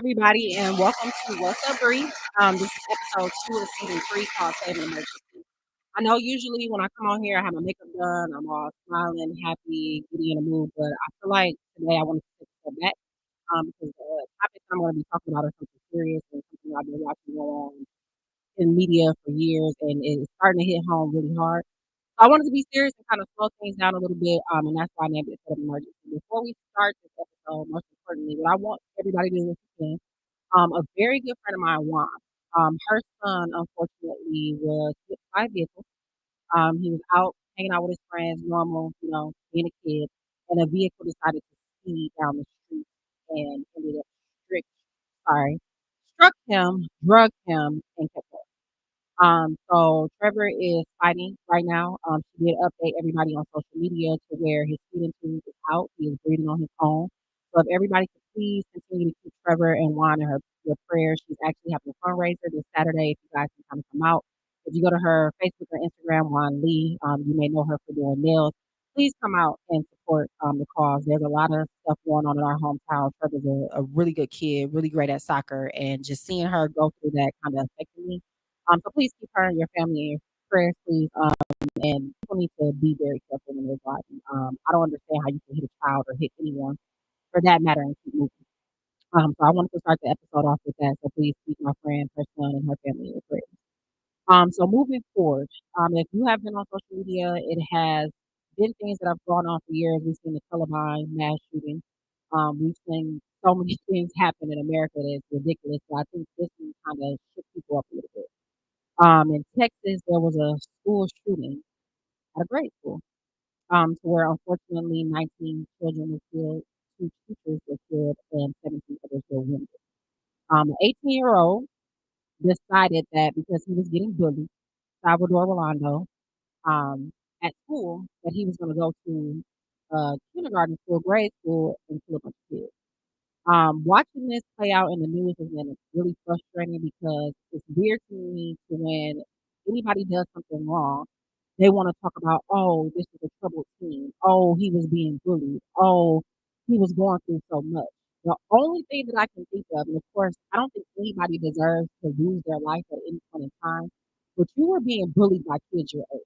everybody, and welcome to What's Up Bree. This is episode 2 of season 3 called Saving Emergency. I know usually when I come on here, I have my makeup done, I'm all smiling, happy, giddy in the mood, but I feel like today I want to take a step back because the topic I'm going to be talking about is something serious and something I've been watching go on in media for years, and it's starting to hit home really hard. So I wanted to be serious and kind of slow things down a little bit, and that's why I named it State of Emergency. Before we start this episode, most importantly, what I want everybody to do is again, a very good friend of mine, Juan. Her son, unfortunately, was hit by a vehicle. He was out hanging out with his friends, normal, being a kid, and a vehicle decided to speed down the street and ended up strict, sorry, struck him, drugged him, and kept going. So Trevor is fighting right now. She did update everybody on social media to where his feeding tube is out. He is breathing on his own. So if everybody could please continue to keep Trevor and Juan in your prayers. She's actually having a fundraiser this Saturday. If you guys can kind of come out. If you go to her Facebook or Instagram, Juan Lee, you may know her for doing nails. Please come out and support the cause. There's a lot of stuff going on in our hometown. Trevor's a really good kid, really great at soccer, and just seeing her go through that kind of affected me. So please keep her and your family in your prayers, please. And people need to be very careful when they're driving. I don't understand how you can hit a child or hit anyone for that matter and keep moving. So I wanted to start the episode off with that. So please keep my friend, her son, and her family in your prayers. So moving forward, if you have been on social media, it has been things that have gone on for years. We've seen the Columbine mass shooting. We've seen so many things happen in America that it's ridiculous. So I think this one kind of shook people up a little bit. In Texas, there was a school shooting at a grade school, to where unfortunately 19 children were killed, two teachers were killed, and 17 others were wounded. An 18-year-old decided that because he was getting bullied, Salvador Rolando, um, at school, that he was going to go to kindergarten school, grade school, and kill a bunch of kids. Watching this play out in the news has been really frustrating because it's weird to me to when anybody does something wrong, they want to talk about, oh, this is a troubled teen. Oh, he was being bullied. Oh, he was going through so much. The only thing that I can think of, and of course, I don't think anybody deserves to lose their life at any point in time, but you were being bullied by kids your age.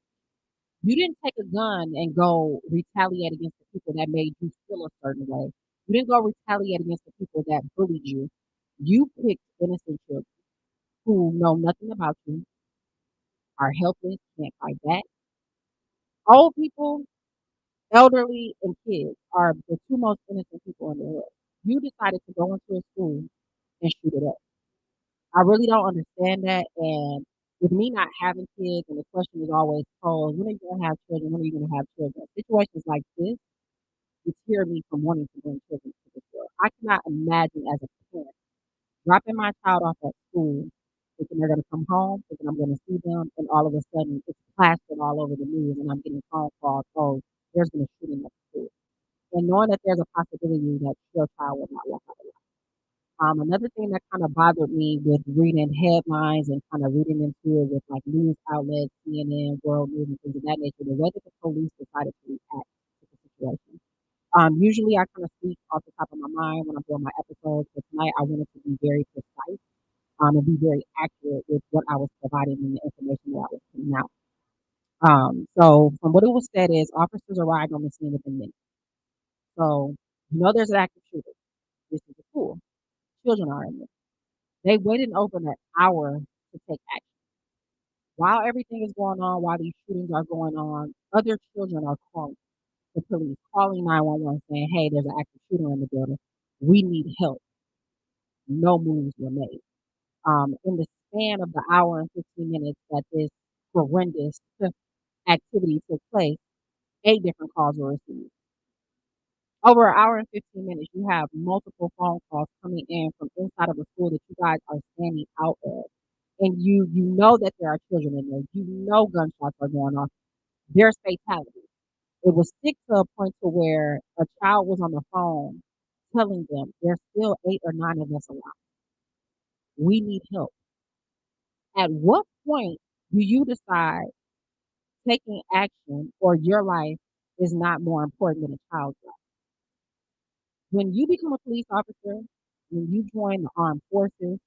You didn't take a gun and go retaliate against the people that made you feel a certain way. You didn't go retaliate against the people that bullied you. You picked innocent children who know nothing about you, are helpless, can't fight back. Old people, elderly, and kids are the two most innocent people in the world. You decided to go into a school and shoot it up. I really don't understand that. And with me not having kids, and the question is always posed, when are you going to have children? When are you going to have children? Situations like this deter me from wanting to bring children to this world. I cannot imagine as a parent dropping my child off at school, thinking they're going to come home, thinking I'm going to see them, and all of a sudden it's plastered all over the news, and I'm getting phone calls, oh, there's been a shooting at the school. And knowing that there's a possibility that your child will not walk out alive. Another thing that kind of bothered me with reading headlines and kind of reading into it with like news outlets, CNN, World News, and things of that nature, the way that the police decided to react to the situation. Usually I kind of speak off the top of my mind when I'm doing my episodes, but tonight I wanted to be very precise, and be very accurate with what I was providing and the information that I was putting out. So from what it was said is officers arrived on the scene within minutes. So there's an active shooter. This is a school. Children are in there. They waited over an hour to take action. While everything is going on, while these shootings are going on, other children are calling the police, calling 911 saying, hey, there's an active shooter in the building. We need help. No moves were made. In the span of the hour and 15 minutes that this horrendous activity took place, 8 different calls were received. Over an hour and 15 minutes, you have multiple phone calls coming in from inside of a school that you guys are standing out of. And you know that there are children in there. You know gunshots are going off. There's fatality. It was sick to a point to where a child was on the phone telling them there's still 8 or 9 of us alive. We need help. At what point do you decide taking action or your life is not more important than a child's life? When you become a police officer, when you join the armed forces,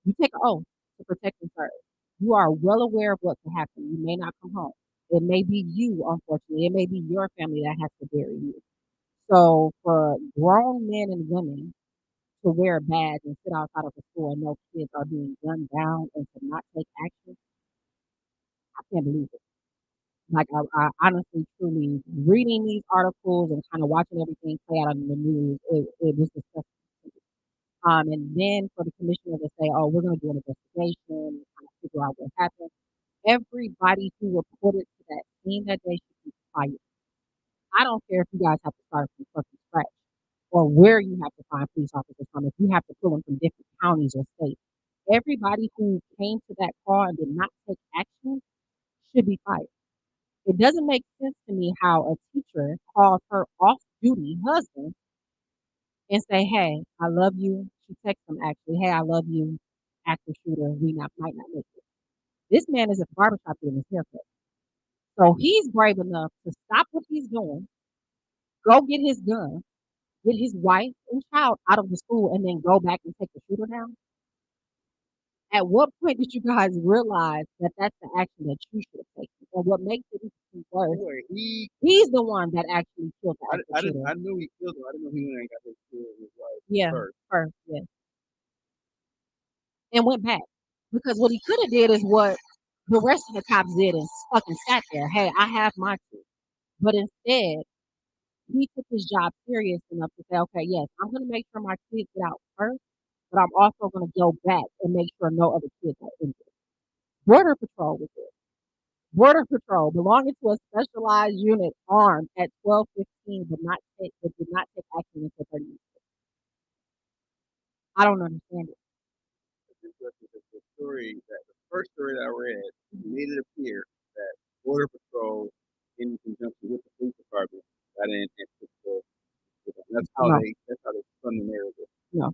you take an oath to protect and serve. You are well aware of what could happen. You may not come home. It may be you, unfortunately. It may be your family that has to bury you. So for grown men and women to wear a badge and sit outside of a school and know kids are being gunned down and to not take action, I can't believe it. Like I honestly, truly reading these articles and kind of watching everything play out on the news, it was disgusting. And then for the commissioner to say, "Oh, we're going to do an investigation, and kind of figure out what happened." Everybody who reported to that scene that day should be fired. I don't care if you guys have to start from fucking scratch or where you have to find police officers from. If you have to pull them from different counties or states, everybody who came to that call and did not take action should be fired. It doesn't make sense to me how a teacher calls her off-duty husband and say, "Hey, I love you." She texts him actually, "Hey, I love you, active shooter. We not might not make it." This man is at the barbershop getting his haircut. So he's brave enough to stop what he's doing, go get his gun, get his wife and child out of the school, and then go back and take the shooter down. At what point did you guys realize that that's the action that you should have taken? And what makes it even worse, Where he's the one that actually killed the active I didn't shooter. I knew he killed him. I didn't know he went and got his kid and his wife Yeah, first. first, yeah, and went back because what he could have did is what the rest of the cops did and fucking sat there. Hey, I have my kid, but instead he took his job serious enough to say, okay, yes, I'm going to make sure my kids get out first, but I'm also going to go back and make sure no other kids are injured. Border Patrol was there. Border Patrol belonging to a specialized unit armed at 12:15, but did not take action until 30 minutes. I don't understand it. It's interesting because the first story that I read made it appear that Border Patrol, in conjunction with the police department, got in and took the. No, That's how they spun the narrative. no.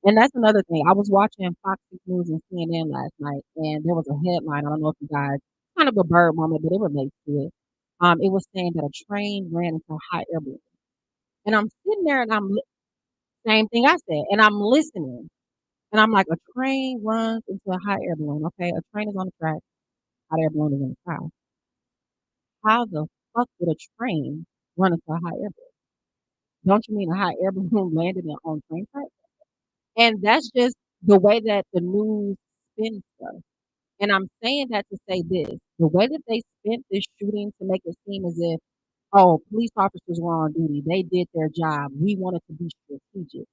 And that's another thing. I was watching Fox News and CNN last night, and there was a headline. I don't know if you guys, kind of a bird moment, but it relates to it. It was saying that a train ran into a hot air balloon. And I'm sitting there and same thing I said, and I'm listening. And I'm like, a train runs into a hot air balloon. Okay, a train is on the track, hot air balloon is in the sky. How the fuck would a train run into a hot air balloon? Don't you mean a hot air balloon landed on train track? And that's just the way that the news spins stuff. And I'm saying that to say this the way that they spent this shooting to make it seem as if, oh, police officers were on duty, they did their job, we wanted to be strategic.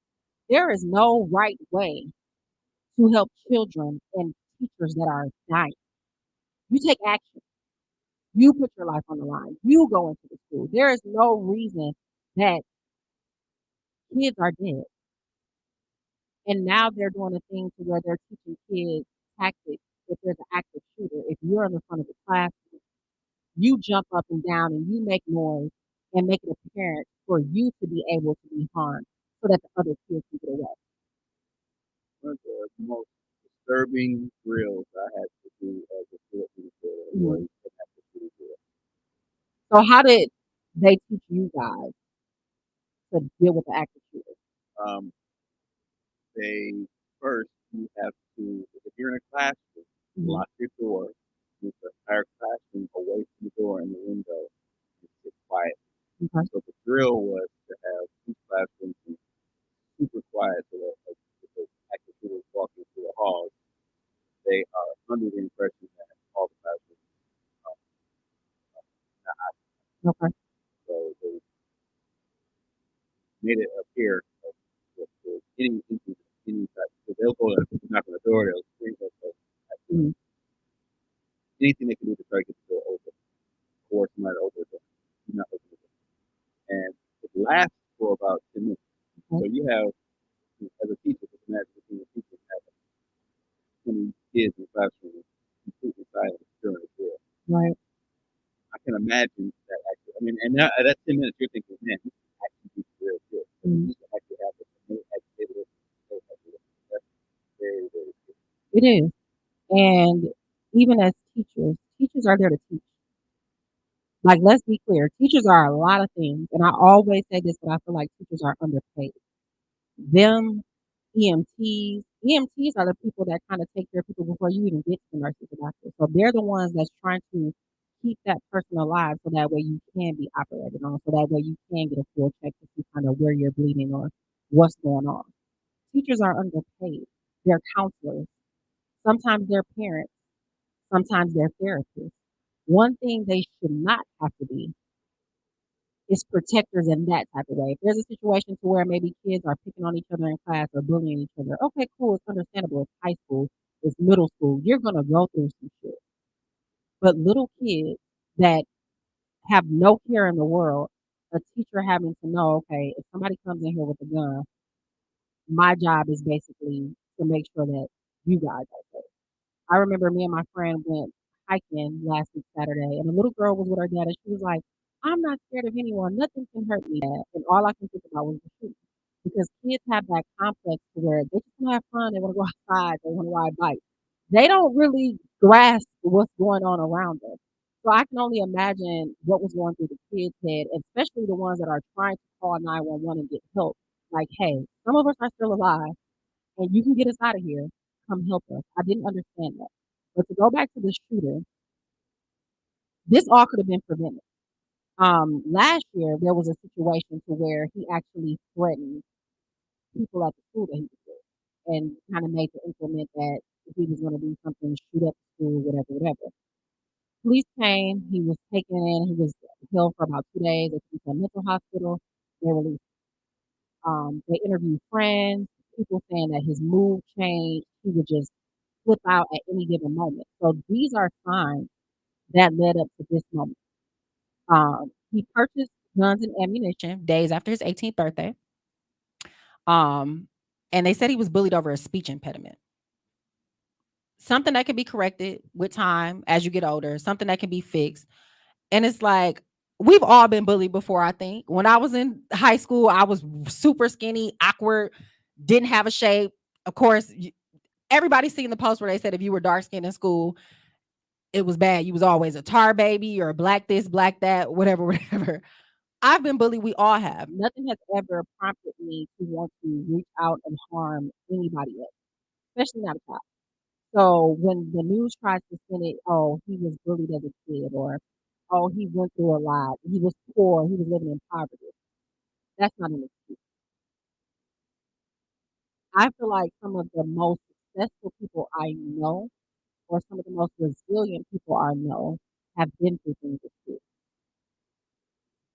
There is no right way to help children and teachers that are dying. You take action. You put your life on the line. You go into the school. There is no reason that kids are dead. And now they're doing a thing to where they're teaching kids tactics. If there's an active shooter, if you're in the front of the class, you jump up and down and you make noise and make it apparent for you to be able to be harmed so that the other kids can get away. One of the most disturbing drills I had to do as a Philippine Mhm. was an active shooter drill. So how did they teach you guys to deal with the active shooter? Um, they first you have to if you're in a classroom, Mhm. lock your door, move the entire classroom away from the door and the window, and sit quiet. Okay. So the drill was to have each classroom be super quiet so that if the active shooters walking through the halls, they are under the impression that all the classrooms are not. Okay. So they made it appear that any instance, any type, so they'll go and knock on the door, they'll scream, Mhm. anything they can do to try to get the door open, or somebody to open the door, do not open the door. And it lasts for about 10 minutes. So Okay. you have, as a teacher, just imagine being a teacher and having 20 kids in the classroom completely silent during the drill. Right. I can imagine that actually, I mean, and now at that 10 minutes, you're thinking, man, this is actually be real good. So Mhm. this actually happen. And they actually did it. That's very, very good. It is. And even as teachers, teachers are there to teach. Like, let's be clear, teachers are a lot of things. And I always say this, but I feel like teachers are underpaid. Them EMTs. EMTs are the people that kind of take care of people before you even get to the nurses and doctors. So they're the ones that's trying to keep that person alive so that way you can be operated on, so that way you can get a full check to see kind of where you're bleeding or what's going on. Teachers are underpaid. They're counselors. Sometimes they're parents. Sometimes they're therapists. One thing they should not have to be is protectors in that type of way. If there's a situation to where maybe kids are picking on each other in class or bullying each other, okay, cool, it's understandable. It's high school, it's middle school. You're gonna go through some shit. But little kids that have no care in the world, a teacher having to know, okay, if somebody comes in here with a gun, my job is basically to make sure that you guys are safe. I remember me and my friend went hiking last week Saturday, and a little girl was with her dad, and she was like, "I'm not scared of anyone. Nothing can hurt me, Dad." And all I can think about was the shooting, because kids have that complex to where they just want to have fun. They want to go outside. They want to ride bikes. They don't really grasp what's going on around them. So I can only imagine what was going through the kids' head, especially the ones that are trying to call 911 and get help. Like, hey, some of us are still alive and you can get us out of here. Come help us. I didn't understand that. But to go back to the shooter, this all could have been prevented. Last year there was a situation to where he actually threatened people at the school that he was with, and kind of made the implement that if he was going to do something, shoot up the school, whatever, whatever. Police came. He was taken in. He was held for about 2 days. They took him to a mental hospital. They released. They interviewed friends, people saying that his mood changed. He would just flip out at any given moment. So these are signs that led up to this moment. He purchased guns and ammunition days after his 18th birthday. Um, and they said he was bullied over a speech impediment. Something that can be corrected with time as you get older, something that can be fixed. And it's like, we've all been bullied before, I think. When I was in high school, I was super skinny, awkward, didn't have a shape. Of course, everybody's seen the post where they said if you were dark skinned in school, it was bad. You was always a tar baby or a black this, black that, whatever, whatever. I've been bullied. We all have. Nothing has ever prompted me to want to reach out and harm anybody else, especially not a child. So when the news tries to spin it, oh, he was bullied as a kid, or oh, he went through a lot. He was poor. He was living in poverty. That's not an excuse. I feel like some of the most successful people I know, or some of the most resilient people I know, have been through things as kids.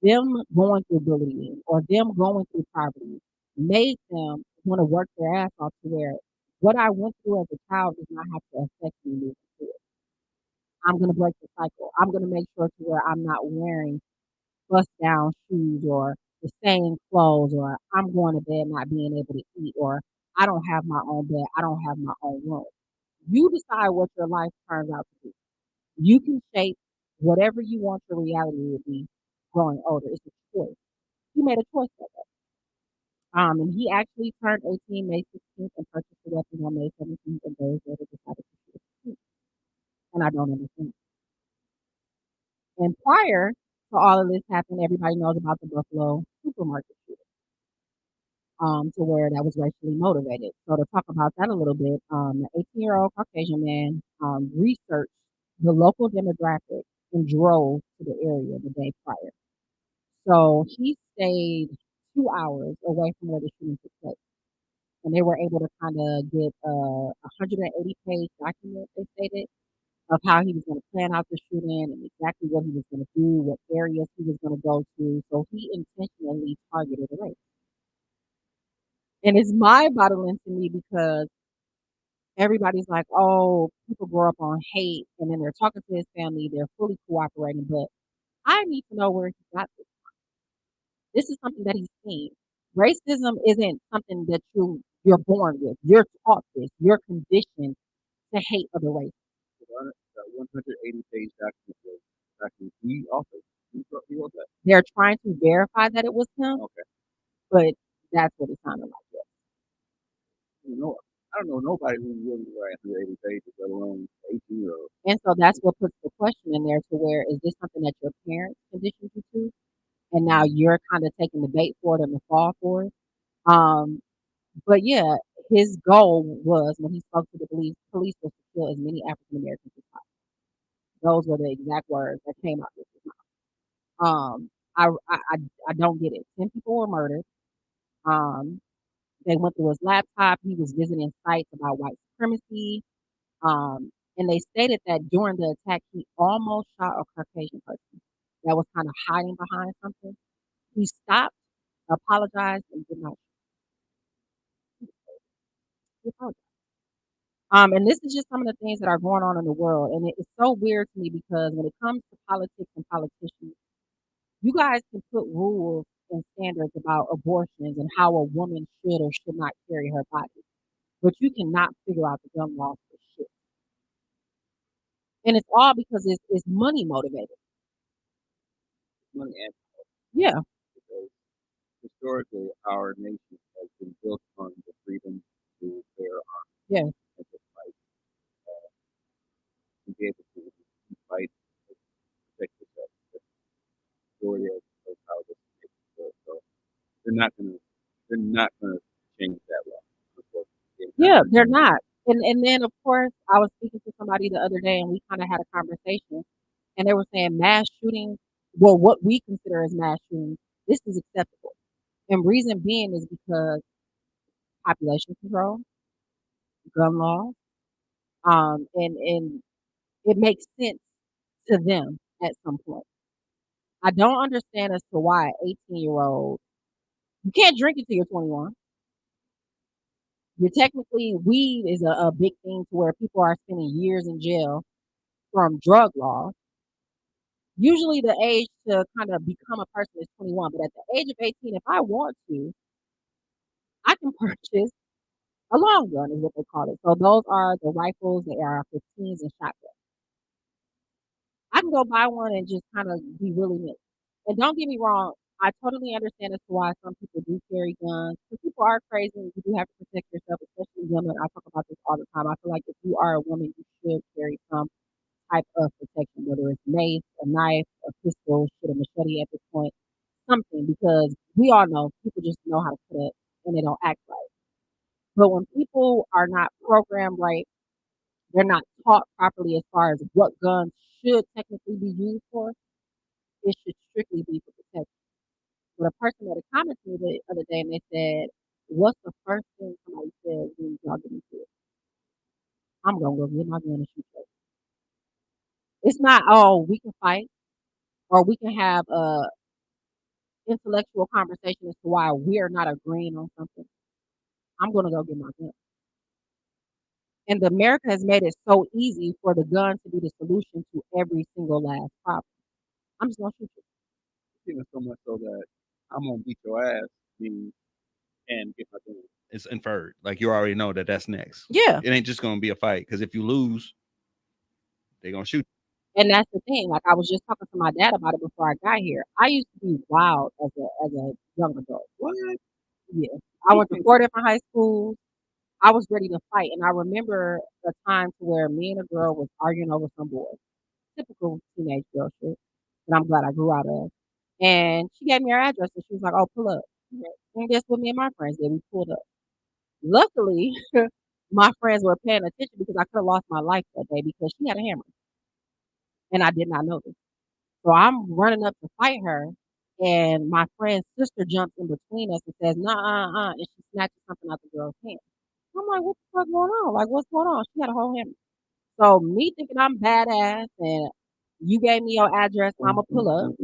Them going through bullying or them going through poverty made them want to work their ass off to where what I went through as a child does not have to affect me moving forward. I'm gonna break the cycle. I'm gonna make sure to where I'm not wearing bust down shoes or the same clothes, or I'm going to bed not being able to eat, or I don't have my own bed, I don't have my own room. You decide what your life turns out to be. You can shape whatever you want your reality to be growing older. It's a choice. He made a choice that day. And he actually turned 18 May 16th and purchased a weapon on May 17th, and days later decided to shoot a and I don't understand. And prior to all of this happening, everybody knows about the Buffalo supermarket shooting, to where that was racially motivated. So to talk about that a little bit, the 18-year-old Caucasian man researched the local demographic and drove to the area the day prior. So he stayed 2 hours away from where the shooting took place. And they were able to kind of get a 180-page document, they stated, of how he was going to plan out the shooting and exactly what he was going to do, what areas he was going to go to. So he intentionally targeted a race. And it's mind-boggling to me because everybody's like, oh, people grow up on hate, and then they're talking to his family, they're fully cooperating. But I need to know where he got this. This is something that he's seen. Racism isn't something that you're born with. You're taught this. You're conditioned to hate other races. That 180-page document was actually the author. He wrote that. They're trying to verify that it was him, Okay. but that's what it sounded like. Yes. I don't know nobody who really write 180 pages, let alone 18-year-old. And so that's what puts the question in there to where is this something that your parents conditioned you to? And now you're kind of taking the bait for it and the fall for it. Um, but yeah, His goal was when he spoke to the police was to kill as many African Americans as possible. Those were the exact words that came out of his mouth. I don't get it. 10 people were murdered. Um, they went through his laptop. He was visiting sites about white supremacy. And they stated that during the attack, he almost shot a Caucasian person that was kind of hiding behind something. He stopped, apologized, and did not he apologized. And this is just some of the things that are going on in the world, and it's so weird to me because when it comes to politics and politicians, you guys can put rules and standards about abortions and how a woman should or should not carry her body, but you cannot figure out the gun laws for shit. And it's all because it's money motivated. money and Yeah, because historically our nation has been built on the freedom to bear arms yeah, and to fight, to be able to fight to protect yourself. That's the majority of how this nation is built. So they're not gonna change that law. Unfortunately. They're not yeah, gonna they're change not. And then of course I was speaking to somebody the other day and we kind of had a conversation and they were saying mass shootings, well, what we consider as mass shootings, this is acceptable. And reason being is because population control, gun laws, and it makes sense to them at some point. I don't understand as to why an 18-year-old you can't drink until you're 21. You're technically weed is a big thing to where people are spending years in jail from drug laws. Usually the age to kind of become a person is 21, but at the age of 18, if I want to, I can purchase a long gun is what they call it. So those are the rifles, the AR-15s and shotguns. I can go buy one and just kind of be really me. And don't get me wrong, I totally understand as to why some people do carry guns. Because people are crazy and you do have to protect yourself, especially women. I talk about this all the time. I feel like if you are a woman, you should carry some type of protection, whether it's mace, a knife, a pistol, shit, a machete at this point, something, because we all know people just know how to put it and they don't act right. But when people are not programmed right, they're not taught properly as far as what guns should technically be used for, it should strictly be for protection. But a person made a comment to me the other day and they said, what's the first thing somebody says when y'all get into it? I'm gonna go get my gun and shoot you. It's not, oh, we can fight or we can have a intellectual conversation as to why we're not agreeing on something. I'm gonna go get my gun. And America has made it so easy for the gun to be the solution to every single last problem. I'm just gonna shoot you. even so much so that I'm gonna beat your ass means and get my gun. It's inferred. Like you already know that that's next. Yeah. It ain't just gonna be a fight because if you lose, they're gonna shoot. And that's the thing. Like I was just talking to my dad about it before I got here. I used to be wild as a young adult. What? Yeah. I went to 4 different high schools. I was ready to fight. And I remember a time to where me and a girl was arguing over some boy. Typical teenage girl shit. That I'm glad I grew out of. And she gave me her address and she was like, oh, pull up. And guess what me and my friends did? We pulled up. Luckily, my friends were paying attention because I could have lost my life that day because she had a hammer. And I did not know this. So I'm running up to fight her, and my friend's sister jumps in between us and says, "Nah, and she snatches something out the girl's hand. I'm like, "What the fuck going on? Like, what's going on?" She had a whole hammer. So me thinking I'm badass, and you gave me your address, I'ma pull up.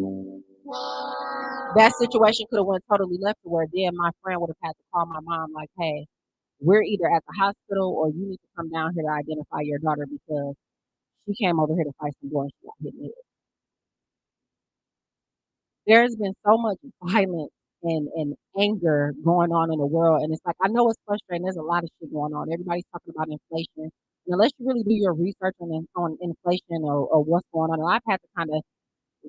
That situation could have went totally left to where then my friend would have had to call my mom, like, "Hey, we're either at the hospital or you need to come down here to identify your daughter because she came over here to fight some boy and she got hit in the head." There's been so much violence and anger going on in the world, and it's like I know it's frustrating. There's a lot of shit going on. Everybody's talking about inflation, and unless you really do your research on inflation or what's going on, and I've had to kind of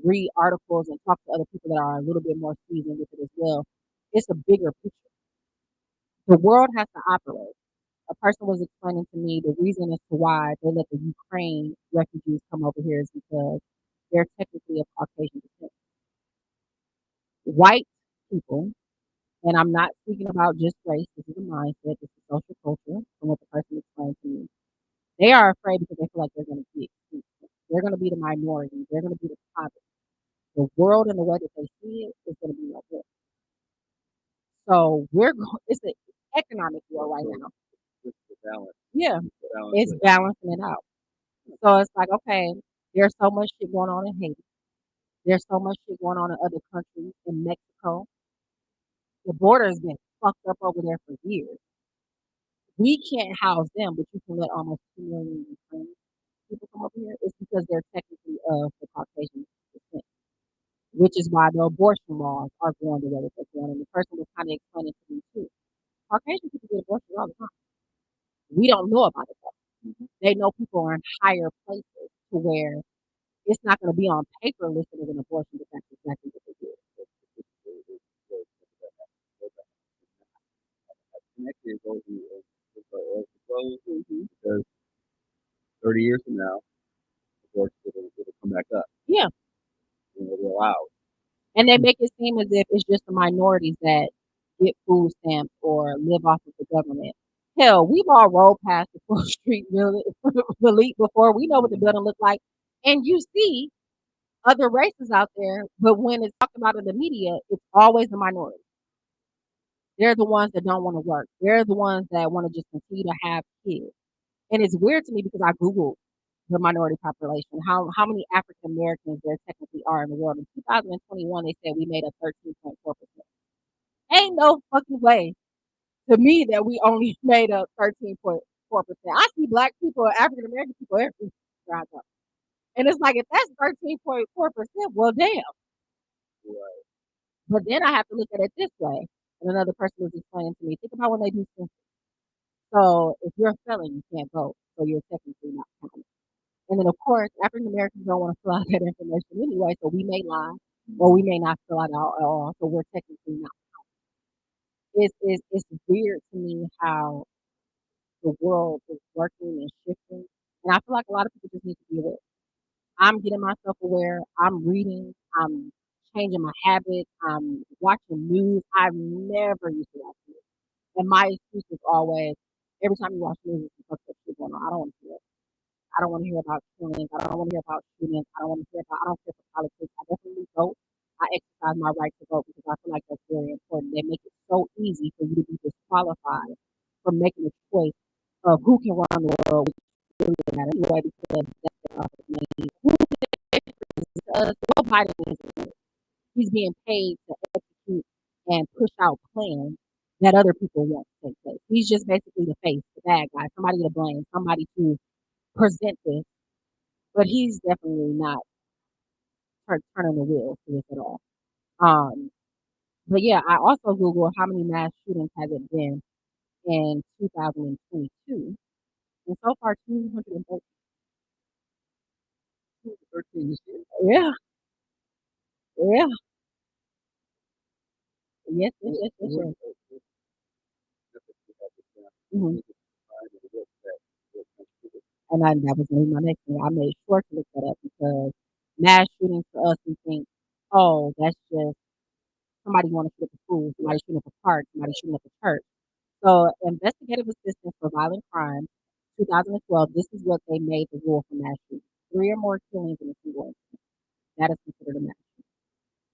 read articles and talk to other people that are a little bit more seasoned with it as well. It's a bigger picture. The world has to operate. A person was explaining to me the reason as to why they let the Ukraine refugees come over here is because they're technically of Caucasian descent. White people And I'm not speaking about just race. This is a mindset. This is social culture from what the person explained to me. They are afraid because they feel like they're going to be excluded. They're going to be the minority. They're going to be the poverty. The world and the way that they see it is going to be like this. So we're going. It's an economic war right now. Just the balance, Yeah, the balance it's of balancing it out. So it's like, okay, there's so much shit going on in Haiti. There's so much shit going on in other countries. In Mexico, the border has been fucked up over there for years. We can't house them, but you can let almost 2 million Ukrainian people come over here. It's because they're technically of the Caucasian descent, which is why the abortion laws are going the way that they're going. And the person was kind of explaining to me too. Caucasian people get abortions all the time. We don't know about it though. They know people are in higher places to where it's not going to be on paper listed as an abortion, but that's exactly what they do. next year goes as it goes Mm-hmm. because 30 years from now, abortion it'll come back up. Yeah. It'll be allowed. And they make it seem as if it's just the minorities that get food stamps or live off of the government. Hell, we've all rolled past the Full Street Relief before. We know what the building looks like. And you see other races out there, but when it's talked about in the media, it's always the minority. They're the ones that don't want to work. They're the ones that want to just continue to have kids. And it's weird to me because I Googled the minority population, how many African Americans there technically are in the world. In 2021, they said we made up 13.4%. Ain't no fucking way to me that we only made up 13.4%. I see black people, African American people everywhere I go. And it's like, if that's 13.4%, well, damn. Right. But then I have to look at it this way. And another person was explaining to me, think about when they do census. So if you're a felon, you can't vote. So you're technically not counted. And then, of course, African Americans don't want to fill out that information anyway. So we may lie or we may not fill out at all. So we're technically not. It's weird to me how the world is working and shifting. And I feel like a lot of people just need to be aware. I'm getting myself aware. I'm reading. I'm changing my habits. I'm watching news. I've never used to watch news. And my excuse is always, every time you watch news, it's fucked up shit going on. I don't want to hear it. I don't want to hear about killings. I don't want to hear about shootings. I don't want to hear about, I don't care for politics. I definitely vote. I exercise my right to vote because I feel like that's very important. They make it so easy for you to be disqualified from making a choice of who can run the world, which really doesn't matter anyway because that's the money. Who is us? Joe Biden is. He's being paid to execute and push out plans that other people want to take place. He's just basically the face, the bad guy, somebody to blame, somebody to present this, but he's definitely not turning the wheel to this at all. Um, but yeah, I also Googled how many mass shootings has it been in 2022, and so far 213. 13 this year. Yeah, yeah, yes, yes, yes, yes, We're- yes. we're- Mm-hmm. we're- And that was gonna be my next thing. I made sure to look that up because mass shootings for us, we think, oh, that's just somebody want to shoot up a school, somebody shooting up a park, somebody shooting up a church. So, investigative assistance for violent crimes, 2012. This is what they made the rule for mass shootings: three or more killings in a single incident. That is considered a mass shooting.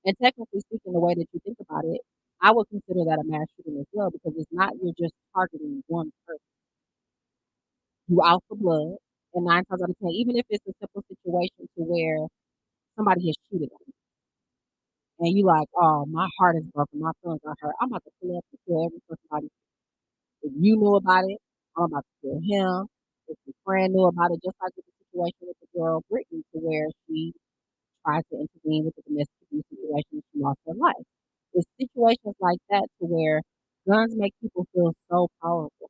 And technically speaking, the way that you think about it, I would consider that a mass shooting as well because it's not you're just targeting one person. You out for blood, and 9 times out of 10, even if it's a simple situation to where somebody has cheated on you, and you like, oh, my heart is broken, my feelings are hurt. I'm about to pull up and kill every somebody. If you knew about it, I'm about to kill him. If your friend knew about it, just like with the situation with the girl Brittany, to where she tried to intervene with the domestic abuse situation and she lost her life. It's situations like that to where guns make people feel so powerful.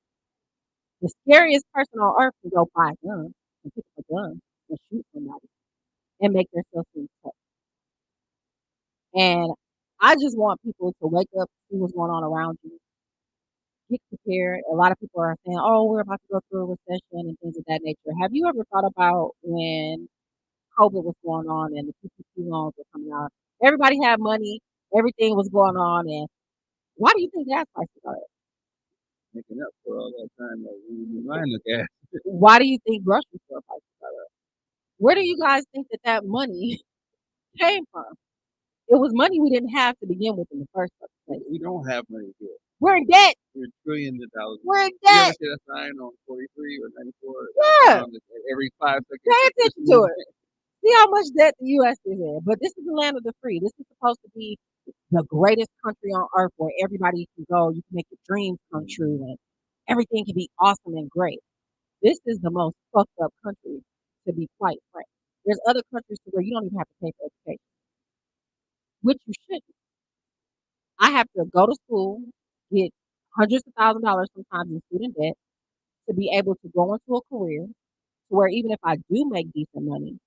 The scariest person on earth can go buy a gun and pick up a gun and shoot somebody and make themselves feel tough. And I just want people to wake up, see what's going on around you, get prepared. A lot of people are saying, "Oh, we're about to go through a recession and things of that nature." Have you ever thought about when COVID was going on and the PPP loans were coming out? Everybody had money, everything was going on, and Why do you think gas prices are up? Making up for all that time that we been buying the gas. Why do you think grocery store prices are up? Where do you guys think that money came from? It was money we didn't have to begin with in the first place. We don't have money here. We're in debt. We're trillions of dollars. We're in You ever debt. see that sign on 43 or 94? Yeah. Every 5 seconds. Pay attention to it. See how much debt the U.S. is in. But this is the land of the free. This is supposed to be the greatest country on earth where everybody can go. You can make your dreams come true and everything can be awesome and great. This is the most fucked up country, to be quite frank. There's other countries to where you don't even have to pay for education, which you shouldn't. I have to go to school, get hundreds of $1,000s sometimes in student debt to be able to go into a career to where even if I do make decent money,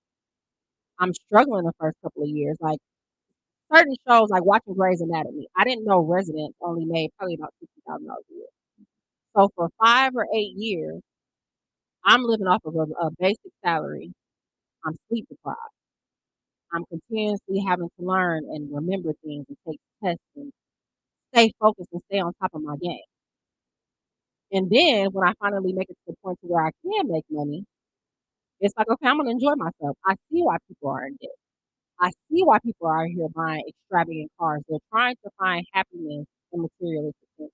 I'm struggling the first couple of years. Like certain shows, like watching Grey's Anatomy, I didn't know residents only made probably about $60,000 a year. So for 5 or 8 years, I'm living off of a basic salary. I'm sleep deprived. I'm continuously having to learn and remember things and take tests and stay focused and stay on top of my game. And then when I finally make it to the point to where I can make money, it's like, okay, I'm gonna enjoy myself. I see why people are in debt. I see why people are out here buying extravagant cars. They're trying to find happiness in materialistic things.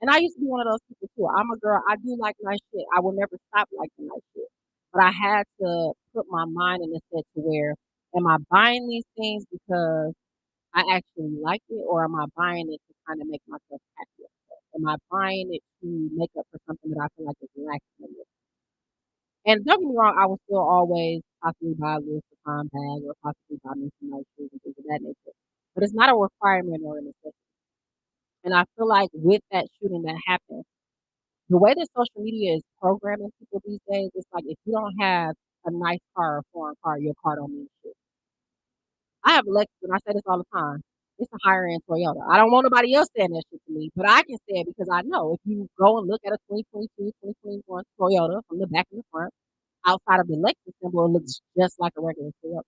And I used to be one of those people too. I'm a girl. I do like nice shit. I will never stop liking nice shit. But I had to put my mind in a set to where, am I buying these things because I actually like it, or am I buying it to kind of make myself happy? Am I buying it to make up for something that I feel like is lacking in it? And don't get me wrong, I will still always possibly buy a Louis Vuitton bag or possibly buy me some nice shoes and things of that nature. But it's not a requirement or a necessity. And I feel like with that shooting that happened, the way that social media is programming people these days, it's like if you don't have a nice car or a foreign car, your car don't mean shit. I have a Lexus, and I say this all the time. It's a higher end Toyota. I don't want nobody else saying that shit to me, but I can say it because I know if you go and look at a 2022, 2021 Toyota from the back and the front, outside of the Lexus symbol, it looks just like a regular Toyota.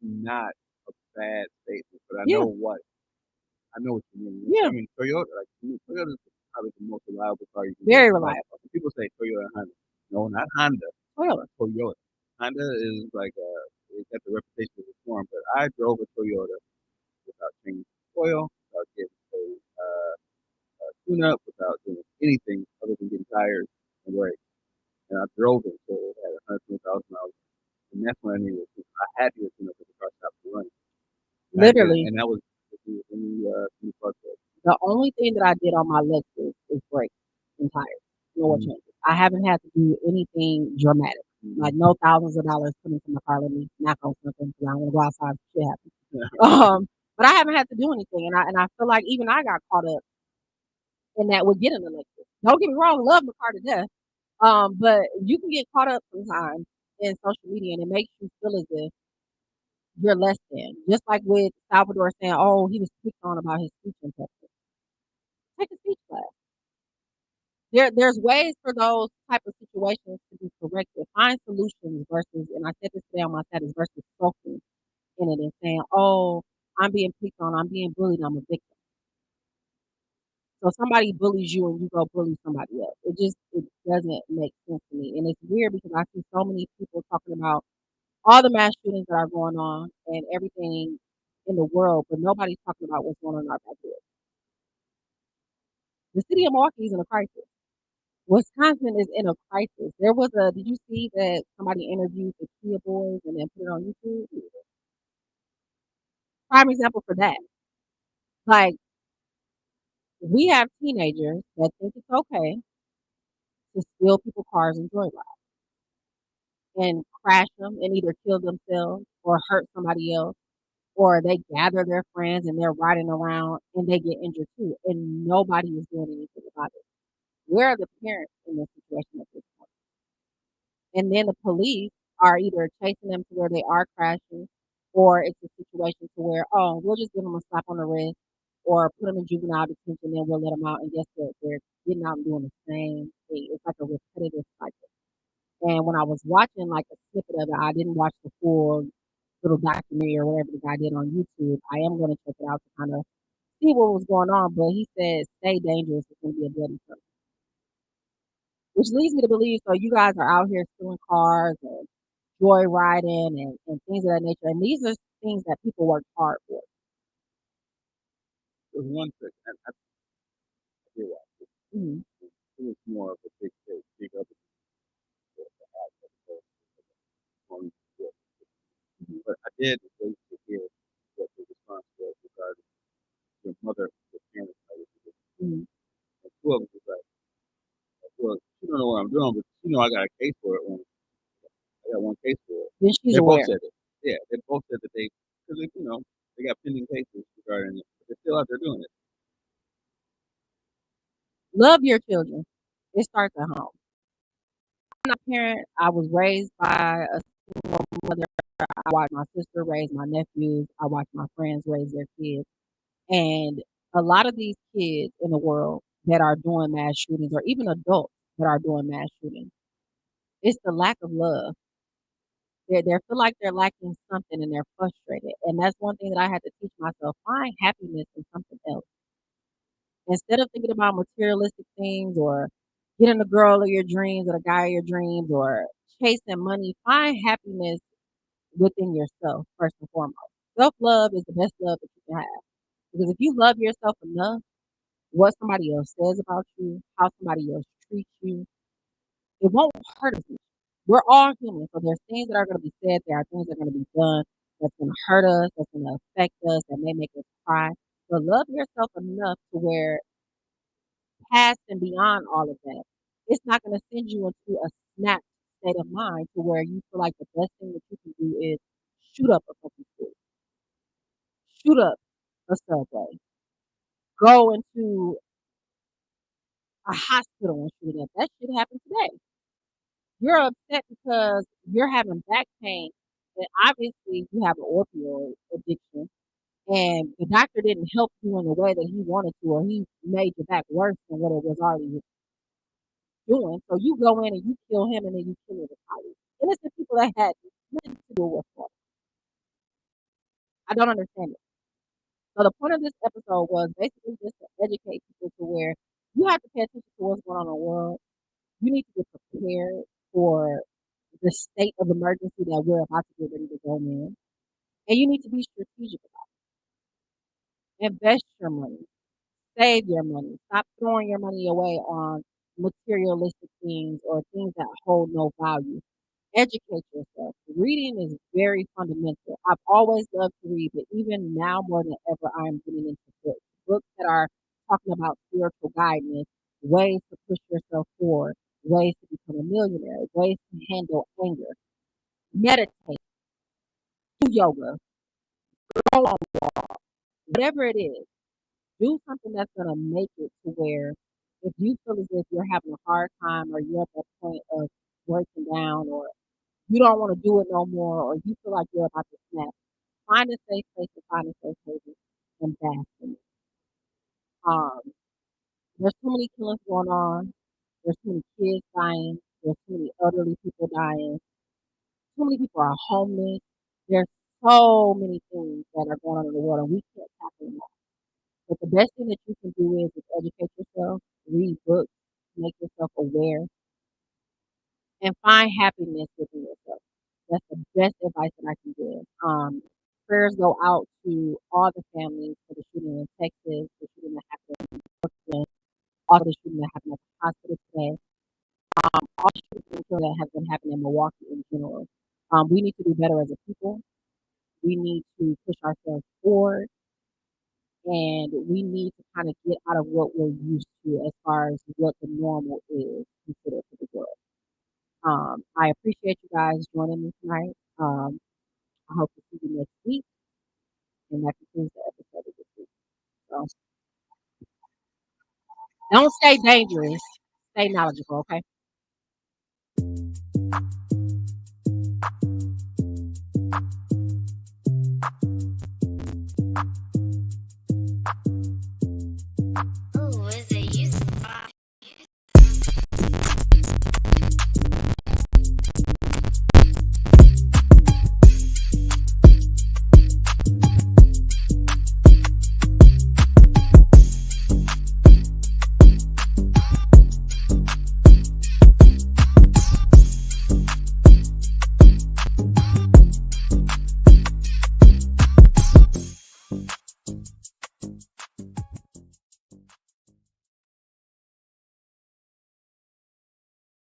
Not a bad statement, but Yeah, I know what you mean. yeah, I mean, Toyota, like to me, Toyota is probably the most reliable car you can get. very Like reliable. people say Toyota and Honda. No, not Honda. Toyota. Toyota. Honda is like it got the reputation of a form, but I drove a Toyota without changing oil, without getting a tune up, without doing anything other than getting tires and brakes. And I drove it so it had 120,000 miles. And that's when I knew it. I had to get tune up because the car stopped running. Literally, And that was in the process. the only thing that I did on my Lexus is brakes and tires. No more Mm-hmm. changes. I haven't had to do anything dramatic. Like no thousands of dollars put into my car. Let me knock on something because I don't want to go outside if shit happens. But I haven't had to do anything, and I feel like even I got caught up in that with getting a Lexus. Don't get me wrong, love my car to death. But you can get caught up sometimes in social media, and it makes you feel as if you're less than. Just like with Salvador saying, "Oh, he was picked on about his speech in Texas." Take a speech class. There's ways for those type of situations to be corrected. Find solutions versus, and I said this today on my status, versus sulking in it and saying, "Oh, I'm being picked on, I'm being bullied, I'm a victim." So somebody bullies you and you go bully somebody else. It doesn't make sense to me. And it's weird because I see so many people talking about all the mass shootings that are going on and everything in the world, but nobody's talking about what's going on in our backyard. The city of Milwaukee is in a crisis. Wisconsin is in a crisis. Did you see that somebody interviewed the Kia boys and then put it on YouTube? Prime example for that. Like, we have teenagers that think it's okay to steal people's cars and joyride and crash them and either kill themselves or hurt somebody else, or they gather their friends and they're riding around and they get injured too, and nobody is doing anything about it. Where are the parents in this situation at this point? And then the police are either chasing them to where they are crashing, or it's a situation to where, oh, we'll just give them a slap on the wrist or put them in juvenile detention, then we'll let them out. And guess what? They're getting out and doing the same thing. It's like a repetitive cycle. And when I was watching like a snippet of it, I didn't watch the full little documentary or whatever the guy did on YouTube. I am going to check it out to kind of see what was going on, but he said, "Stay dangerous. It's gonna be a bloody circle." Which leads me to believe, so you guys are out here stealing cars and joyriding and things of that nature, and these are things that people work hard for. There's one trick, and I did watch it. Mhm, It was more of a big other on what. mhm, But I did wait to hear what the response was regarding your mother, your parents, how you did it. mhm. And two of them was like, well, you don't know what I'm doing, but you know I got a case for it. I got one case for it. Then she's They both aware. said it. Yeah, they both said that because they got pending cases regarding it, but they're still out there doing it. Love your children. It starts at home. I'm not a parent. I was raised by a single mother. I watched my sister raise my nephews. I watched my friends raise their kids. And a lot of these kids in the world that are doing mass shootings, or even adults that are doing mass shootings, it's the lack of love. They feel like they're lacking something and they're frustrated. And that's one thing that I had to teach myself. Find happiness in something else. Instead of thinking about materialistic things or getting the girl of your dreams or the guy of your dreams or chasing money, find happiness within yourself first and foremost. Self love is the best love that you can have. Because if you love yourself enough, what somebody else says about you, how somebody else treats you, it won't hurt us. We're all human, so there's things that are going to be said, there are things that are going to be done that's going to hurt us, that's going to affect us, that may make us cry. But love yourself enough to where past and beyond all of that, it's not going to send you into a snap state of mind to where you feel like the best thing that you can do is shoot up a fucking school, shoot up a subway, go into a hospital and shoot it up. That shit happened today. You're upset because you're having back pain, and obviously you have an opioid addiction, and the doctor didn't help you in the way that he wanted to, or he made your back worse than what it was already doing. So you go in and you kill him, and then you kill the colleague. Innocent people that had nothing to do with it. I don't understand it. So the point of this episode was basically just to educate people to where you have to pay attention to what's going on in the world. You need to get prepared for the state of emergency that we're about to get ready to go in. And you need to be strategic about it. Invest your money. Save your money. Stop throwing your money away on materialistic things or things that hold no value. Educate yourself. Reading is very fundamental. I've always loved to read, but even now more than ever, I am getting into books. Books that are talking about spiritual guidance, ways to push yourself forward, ways to become a millionaire, ways to handle anger. Meditate, do yoga, go on, whatever it is. Do something that's going to make it to where if you feel as if you're having a hard time or you're at that point of breaking down or you don't want to do it no more or you feel like you're about to snap, find a safe place to find a safe haven and bask in it. Um, there's too many killings going on. There's too many kids dying. There's too many elderly people dying. Too many people are homeless. There's so many things that are going on in the world and we can't tackle them all. But the best thing that you can do is educate yourself, read books, make yourself aware, and find happiness within yourself. That's the best advice that I can give. Prayers go out to all the families for the shooting in Texas, the shooting that happened in Brooklyn, all the shooting that happened at the hospital today, all the shootings that have been happening in Milwaukee in general. We need to do better as a people. We need to push ourselves forward and we need to kind of get out of what we're used to as far as what the normal is considered for the world. I appreciate you guys joining me tonight. I hope to see you next week, and that concludes the episode of this week. So don't stay dangerous, stay knowledgeable, okay?